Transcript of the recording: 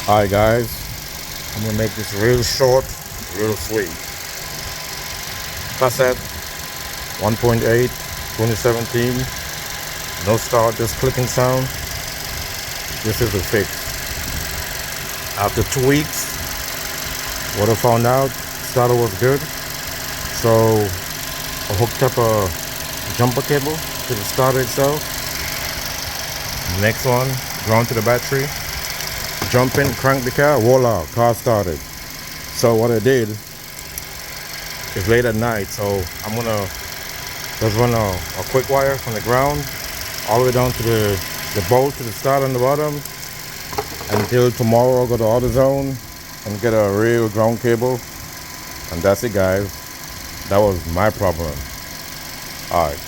Alright guys, I'm gonna make this real short, real sweet. Passat 1.8 2017. No start, just clicking sound. This is a fix. After 2 weeks, what I found out, starter was good. So I hooked up a jumper cable to the starter itself. Next one, ground to the battery. Jump in, crank the car, voila, car started. So what I did, it's late at night, so I'm gonna just run a quick wire from the ground all the way down to the bolt to the start on the bottom until tomorrow. I'll go to AutoZone and get a real ground cable, and that's it guys. That was my problem. Alright.